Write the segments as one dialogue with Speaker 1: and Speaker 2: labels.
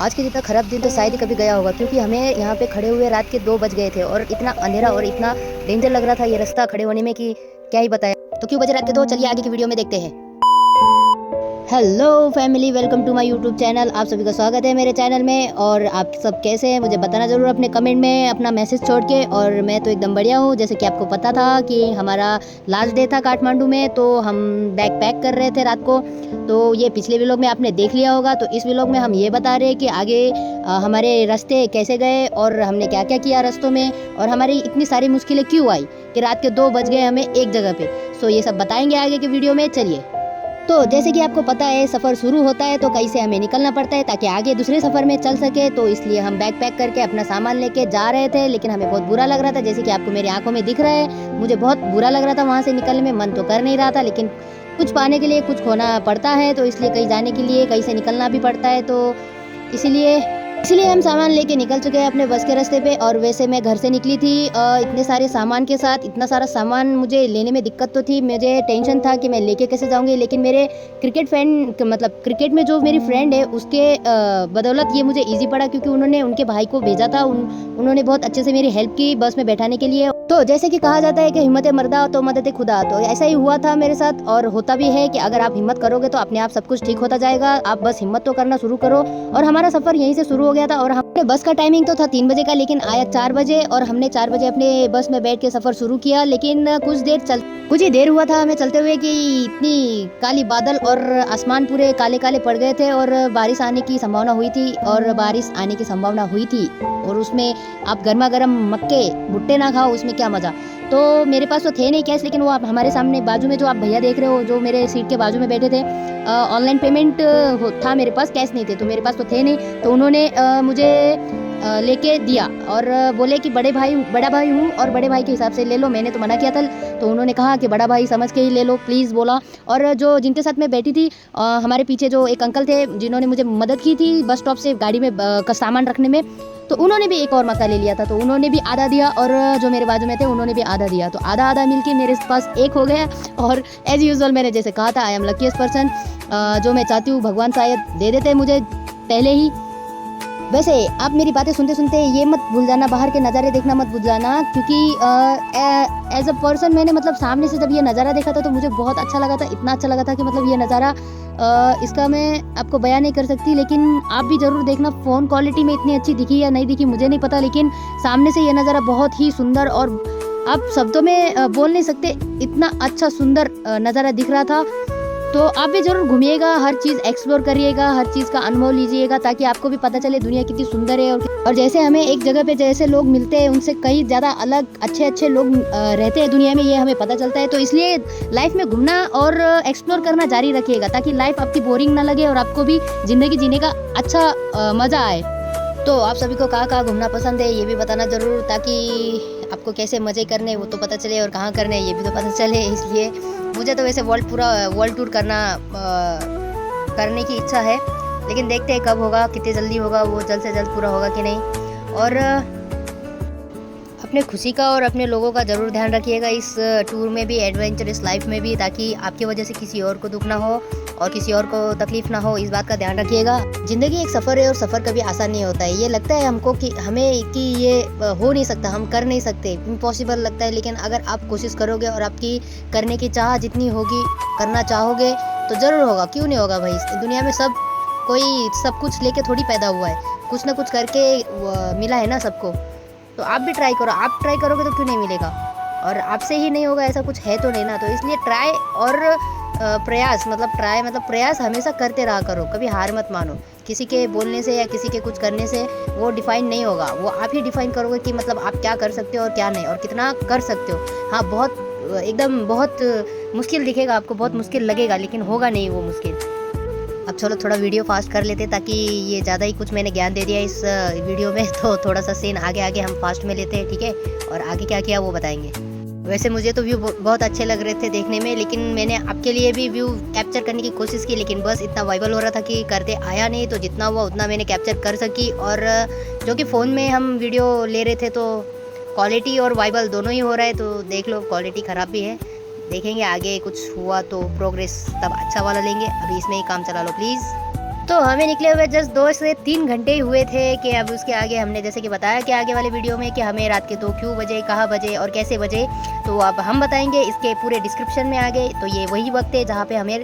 Speaker 1: आज के जितना ख़राब दिन तो शायद ही कभी गया होगा, क्योंकि हमें यहाँ पे खड़े हुए रात के 2 बज गए थे और इतना अंधेरा और इतना डेंजर लग रहा था ये रास्ता खड़े होने में कि क्या ही बताया। तो क्यों बजे रात के 2, चलिए आगे की वीडियो में देखते हैं। Hello family, welcome to my YouTube channel. आप सभी का स्वागत है मेरे चैनल में। और आप सब कैसे हैं मुझे बताना ज़रूर अपने कमेंट में अपना मैसेज छोड़ के। और मैं तो एकदम बढ़िया हूँ। जैसे कि आपको पता था कि हमारा लास्ट डे था काठमांडू में, तो हम बैग पैक कर रहे थे रात को। तो ये पिछले व्लॉग में आपने देख लिया होगा। तो इस व्लॉग में हम ये बता रहे हैं कि आगे हमारे रास्ते कैसे गए और हमने क्या क्या किया रास्तों में, और हमारी इतनी सारी मुश्किलें क्यों आई कि रात के 2 बज गए हमें एक जगह पे। सो ये सब बताएंगे आगे के वीडियो में। चलिए, तो जैसे कि आपको पता है सफ़र शुरू होता है तो कहीं से हमें निकलना पड़ता है ताकि आगे दूसरे सफ़र में चल सके। तो इसलिए हम बैग पैक करके अपना सामान लेके जा रहे थे, लेकिन हमें बहुत बुरा लग रहा था। जैसे कि आपको मेरी आंखों में दिख रहा है, मुझे बहुत बुरा लग रहा था वहाँ से निकलने में। मन तो कर नहीं रहा था, लेकिन कुछ पाने के लिए कुछ खोना पड़ता है, तो इसलिए कहीं जाने के लिए कहीं से निकलना भी पड़ता है। तो इसीलिए हम सामान लेके निकल चुके हैं अपने बस के रास्ते पे। और वैसे मैं घर से निकली थी इतने सारे सामान के साथ। इतना सारा सामान मुझे लेने में दिक्कत तो थी, मुझे टेंशन था कि मैं लेके कैसे जाऊंगी। लेकिन मेरे क्रिकेट में जो मेरी फ्रेंड है उसके बदौलत ये मुझे इजी पड़ा, क्योंकि उन्होंने उनके भाई को भेजा था। उन्होंने बहुत अच्छे से मेरी हेल्प की बस में बैठाने के लिए। तो जैसे कि कहा जाता है कि हिम्मत मर्दा तो मदद खुदा, तो ऐसा ही हुआ था मेरे साथ। और होता भी है कि अगर आप हिम्मत करोगे तो अपने आप सब कुछ ठीक होता जाएगा। आप बस हिम्मत तो करना शुरू करो। और हमारा सफ़र यहीं से शुरू हो गया था। और हमारे बस का टाइमिंग तो था 3 बजे का, लेकिन आया 4 बजे। और हमने 4 बजे अपने बस में बैठ के सफ़र शुरू किया। लेकिन कुछ ही देर हुआ था हमें चलते हुए कि इतनी काली बादल और आसमान पूरे काले काले पड़ गए थे और बारिश आने की संभावना हुई थी। और उसमें आप गर्मा गर्म मक्के भुट्टे ना खाओ, उसमें क्या मज़ा। तो मेरे पास तो थे नहीं कैश, लेकिन वो आप हमारे सामने बाजू में जो आप भैया देख रहे हो जो मेरे सीट के बाजू में बैठे थे, ऑनलाइन पेमेंट था मेरे पास, कैश नहीं थे। तो मेरे पास तो थे नहीं, तो उन्होंने मुझे लेके दिया और बोले कि बड़ा भाई हूँ और बड़े भाई के हिसाब से ले लो। मैंने तो मना किया था, तो उन्होंने कहा कि बड़ा भाई समझ के ही ले लो प्लीज़ बोला। और जिनके साथ मैं बैठी थी, हमारे पीछे जो एक अंकल थे जिन्होंने मुझे मदद की थी बस स्टॉप से गाड़ी में का सामान रखने में, तो उन्होंने भी एक और मक्का ले लिया था। तो उन्होंने भी आधा दिया और जो मेरे बाजू में थे उन्होंने भी आधा दिया। तो आधा आधा मिलके मेरे पास एक हो गया। और एज यूजुअल मैंने जैसे कहा था, आई एम लकीस्ट पर्सन। जो मैं चाहती हूँ भगवान शायद दे देते मुझे पहले ही। वैसे आप मेरी बातें सुनते सुनते ये मत भूल जाना, बाहर के नज़ारे देखना मत भूल जाना, क्योंकि एज अ पर्सन मैंने सामने से जब ये नज़ारा देखा था तो मुझे बहुत अच्छा लगा था। इतना अच्छा लगा था कि ये नज़ारा इसका मैं आपको बयान नहीं कर सकती। लेकिन आप भी ज़रूर देखना। फ़ोन क्वालिटी में इतनी अच्छी दिखी या नहीं दिखी मुझे नहीं पता, लेकिन सामने से ये नज़ारा बहुत ही सुंदर और आप शब्दों में बोल नहीं सकते, इतना अच्छा सुंदर नज़ारा दिख रहा था। तो आप भी ज़रूर घूमिएगा, हर चीज़ एक्सप्लोर करिएगा, हर चीज़ का अनुभव लीजिएगा, ताकि आपको भी पता चले दुनिया कितनी सुंदर है। और जैसे हमें एक जगह पे जैसे लोग मिलते हैं उनसे कई ज़्यादा अलग अच्छे लोग रहते हैं दुनिया में, ये हमें पता चलता है। तो इसलिए लाइफ में घूमना और एक्सप्लोर करना जारी रखिएगा, ताकि लाइफ आपकी बोरिंग ना लगे और आपको भी ज़िंदगी जीने का अच्छा मज़ा आए। तो आप सभी को कहाँ घूमना पसंद है ये भी बताना ज़रूर, ताकि आपको कैसे मज़े करने वो तो पता चले और कहाँ करने ये भी तो पता चले। इसलिए मुझे तो वैसे पूरा वर्ल्ड टूर करने की इच्छा है, लेकिन देखते हैं कब होगा, कितनी जल्दी होगा, वो जल्द से जल्द पूरा होगा कि नहीं। और अपने खुशी का और अपने लोगों का ज़रूर ध्यान रखिएगा इस टूर में भी, एडवेंचरस लाइफ में भी, ताकि आपकी वजह से किसी और को दुख ना हो और किसी और को तकलीफ ना हो, इस बात का ध्यान रखिएगा। ज़िंदगी एक सफ़र है और सफ़र कभी आसान नहीं होता है। ये लगता है हमको कि ये हो नहीं सकता, हम कर नहीं सकते, इम्पॉसिबल लगता है। लेकिन अगर आप कोशिश करोगे और आपकी करने की चाह जितनी होगी, करना चाहोगे तो ज़रूर होगा। क्यों नहीं होगा भाई। इस दुनिया में कोई सब कुछ लेके थोड़ी पैदा हुआ है, कुछ ना कुछ करके मिला है ना सबको। तो आप भी ट्राई करो, आप ट्राई करोगे तो क्यों नहीं मिलेगा। और आपसे ही नहीं होगा ऐसा कुछ है तो नहीं ना। तो इसलिए ट्राई और प्रयास हमेशा करते रहा करो, कभी हार मत मानो। किसी के बोलने से या किसी के कुछ करने से वो डिफाइन नहीं होगा, वो आप ही डिफाइन करोगे कि आप क्या कर सकते हो और क्या नहीं, और कितना कर सकते हो। हाँ, बहुत मुश्किल दिखेगा आपको, बहुत मुश्किल लगेगा, लेकिन होगा नहीं वो मुश्किल। अब चलो थोड़ा वीडियो फास्ट कर लेते, ताकि ये ज़्यादा ही कुछ मैंने ज्ञान दे दिया इस वीडियो में, तो थोड़ा सा सीन आगे हम फास्ट में लेते हैं, ठीक है। और आगे क्या किया वो बताएंगे। वैसे मुझे तो व्यू बहुत अच्छे लग रहे थे देखने में, लेकिन मैंने आपके लिए भी व्यू कैप्चर करने की कोशिश की, लेकिन बस इतना वाइबल हो रहा था कि करते आया नहीं। तो जितना हुआ उतना मैंने कैप्चर कर सकी। और जो कि फ़ोन में हम वीडियो ले रहे थे तो क्वालिटी और वाइबल दोनों ही हो रहा है, तो देख लो क्वालिटी ख़राब भी है। देखेंगे आगे कुछ हुआ तो प्रोग्रेस तब अच्छा वाला लेंगे, अभी इसमें ही काम चला लो प्लीज़। तो हमें निकले हुए जस्ट 2 से 3 घंटे ही हुए थे कि अब उसके आगे हमने जैसे कि बताया कि आगे वाले वीडियो में कि हमें रात के 2 क्यों बजे, कहाँ बजे और कैसे बजे, तो अब हम बताएंगे इसके पूरे डिस्क्रिप्शन में आगे। तो ये वही वक्त है जहाँ पे हमें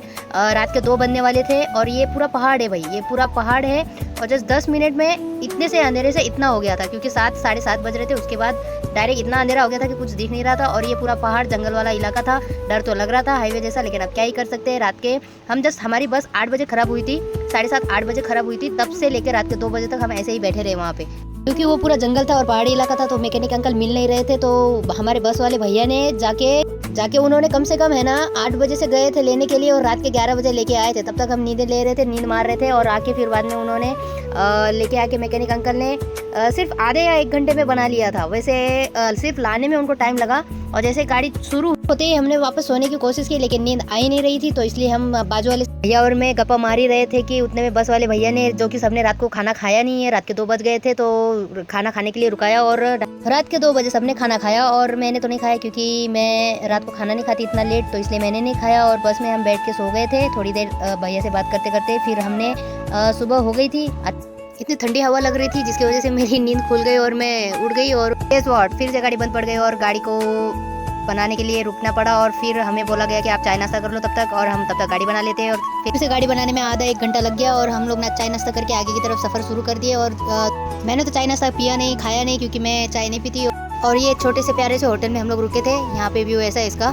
Speaker 1: रात के 2 बनने वाले थे और ये पूरा पहाड़ है भाई, ये पूरा पहाड़ है और जस्ट 10 मिनट में इतने से अंधेरे से इतना हो गया था क्योंकि 7 साढ़े 7 बज रहे थे। उसके बाद डायरेक्ट इतना अंधेरा हो गया था कि कुछ दिख नहीं रहा था और ये पूरा पहाड़ जंगल वाला इलाका था। डर तो लग रहा था हाईवे जैसा, लेकिन अब क्या ही कर सकते हैं। रात के हम जस्ट हमारी बस 8 बजे खराब हुई थी, 7:30 8 बजे खराब हुई थी, तब से लेकर रात के 2 बजे तक हम ऐसे ही बैठे रहे वहाँ पे क्योंकि वो पूरा जंगल था और पहाड़ी इलाका था। तो मैकेनिक अंकल मिल नहीं रहे थे, तो हमारे बस वाले भैया ने जाके उन्होंने कम से कम है ना 8 बजे से गए थे लेने के लिए और रात के 11 बजे लेके आए थे। तब तक हम नींद ले रहे थे, नींद मार रहे थे और आके फिर बाद में उन्होंने लेके आके मैकेनिक अंकल ने सिर्फ आधे या 1 घंटे में बना लिया था। वैसे सिर्फ लाने में उनको टाइम लगा और जैसे गाड़ी शुरू होते ही हमने वापस सोने की कोशिश की लेकिन नींद आ ही नहीं रही थी। तो इसलिए हम बाजू वाले भैया और मैं गप्पा मार ही रहे थे कि उतने में बस वाले भैया ने, जो कि सबने रात को खाना खाया नहीं है, रात के 2 बज गए थे, तो खाना खाने के लिए रुकाया और रात के 2 बजे सबने खाना खाया और मैंने तो नहीं खाया क्योंकि मैं रात को खाना नहीं खाती इतना लेट, तो इसलिए मैंने नहीं खाया और बस में हम बैठ के सो गए थे थोड़ी देर भैया से बात करते करते। फिर हमने सुबह हो गई थी, इतनी ठंडी हवा लग रही थी जिसकी वजह से मेरी नींद खुल गई और मैं उड़ गई और फिर से गाड़ी बंद पड़ गई और गाड़ी को बनाने के लिए रुकना पड़ा और फिर हमें बोला गया कि आप चाय नाश्ता कर लो तब तक, और हम तब तक गाड़ी बना लेते हैं। और फिर से गाड़ी बनाने में आधा 1 घंटा लग गया और हम लोग चाय नाश्ता करके आगे की तरफ सफ़र शुरू कर दिए। और मैंने तो चाय नाश्ता पिया नहीं, खाया नहीं क्योंकि मैं चाय नहीं पीती। और ये छोटे से प्यारे से होटल में हम लोग रुके थे। यहाँ पे व्यू ऐसा है इसका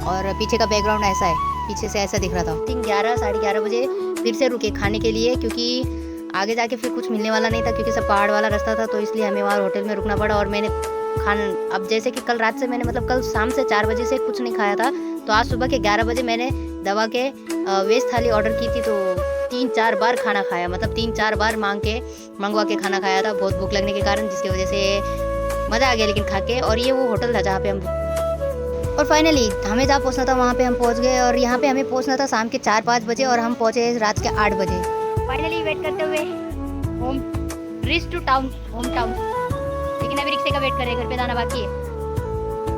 Speaker 1: और पीछे का बैकग्राउंड ऐसा है, पीछे से ऐसा दिख रहा था। 11 साढ़े 11 बजे फिर से रुके खाने के लिए क्योंकि आगे जाके फिर कुछ मिलने वाला नहीं था क्योंकि सब पहाड़ वाला रास्ता था, तो इसलिए हमें वहाँ होटल में रुकना पड़ा। और मैंने अब जैसे कि कल रात से मैंने कल शाम से 4 बजे से कुछ नहीं खाया था, तो आज सुबह के 11 बजे मैंने दवा के वेज थाली ऑर्डर की थी, तो 3-4 बार खाना खाया, 3-4 बार मंगवा के खाना खाया था बहुत भूख लगने के कारण, जिसकी वजह से मज़ा आ गया लेकिन खा के। और ये वो होटल था जहाँ पे हम, और फाइनली हमें जहाँ पहुँचना था वहाँ पे हम पहुँच गए। और यहाँ पे हमें पहुँचना था शाम के 4-5 बजे और हम पहुँचे रात के 8 बजे। फाइनली वेट करते हुए होम टाउन, लेकिन अभी रिक्शे का वेट कर रहे हैं, घर पे जाना बाकी है।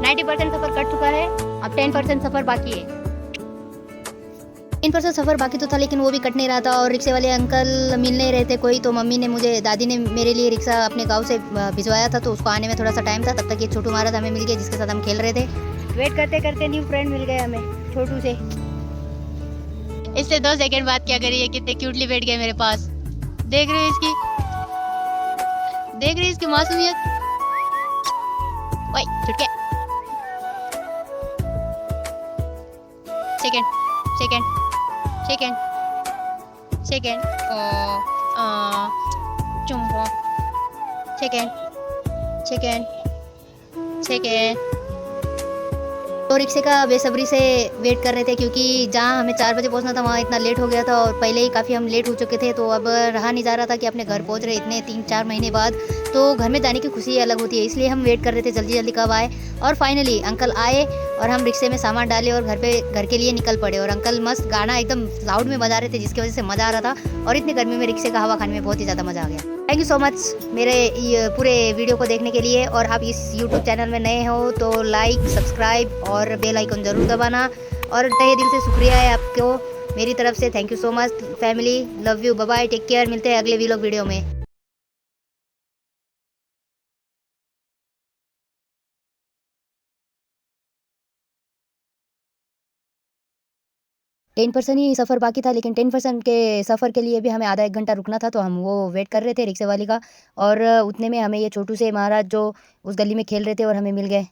Speaker 1: 90% सफ़र कट चुका है, अब 10% सफ़र बाकी है। 10% सफ़र बाकी तो था लेकिन वो भी कट नहीं रहा था और रिक्शे वाले अंकल मिल नहीं रहे थे कोई, तो दादी ने मेरे लिए रिक्शा अपने गांव से भिजवाया था, तो उसको आने में थोड़ा सा टाइम था। तब तक ये छोटू महाराज हमें मिल गए जिसके साथ हम खेल रहे थे। वेट करते करते न्यू फ्रेंड मिल गए हमें छोटू से। इससे 2 सेकंड बात क्या करी है, कितने क्यूटली बैठ गए मेरे पास। देख रहे हो इसकी मासूमियत। ओए छुटके सेकंड चुम्बो सेकंड। तो रिक्शे का बेसब्री से वेट कर रहे थे क्योंकि जहाँ हमें 4 बजे पहुँचना था वहाँ इतना लेट हो गया था और पहले ही काफ़ी हम लेट हो चुके थे, तो अब रहा नहीं जा रहा था कि अपने घर पहुँच रहे इतने 3-4 महीने बाद, तो घर में जाने की खुशी अलग होती है, इसलिए हम वेट कर रहे थे जल्दी कब आए। और फाइनली अंकल आए और हम रिक्शे में सामान डाले और घर के लिए निकल पड़े। और अंकल मस्त गाना एकदम लाउड में बजा रहे थे जिसकी वजह से मज़ा आ रहा था और इतनी गर्मी में रिक्शे का हवा खाने में बहुत ही ज़्यादा मज़ा आ गया। थैंक यू सो मच मेरे पूरे वीडियो को देखने के लिए। और आप इस यूट्यूब चैनल में नए हो तो लाइक, सब्सक्राइब और बेल आइकन ज़रूर दबाना। और तहे दिल से शुक्रिया है आपको मेरी तरफ से, thank you so much family, love you, bye bye, take care. मिलते हैं अगले व्लॉग वीडियो में। 10% ही सफ़र बाकी था लेकिन 10% के सफ़र के लिए भी हमें आधा 1 घंटा रुकना था, तो हम वो वेट कर रहे थे रिक्शे वाले का। और उतने में हमें ये छोटू से महाराज जो उस गली में खेल रहे थे और हमें मिल गए।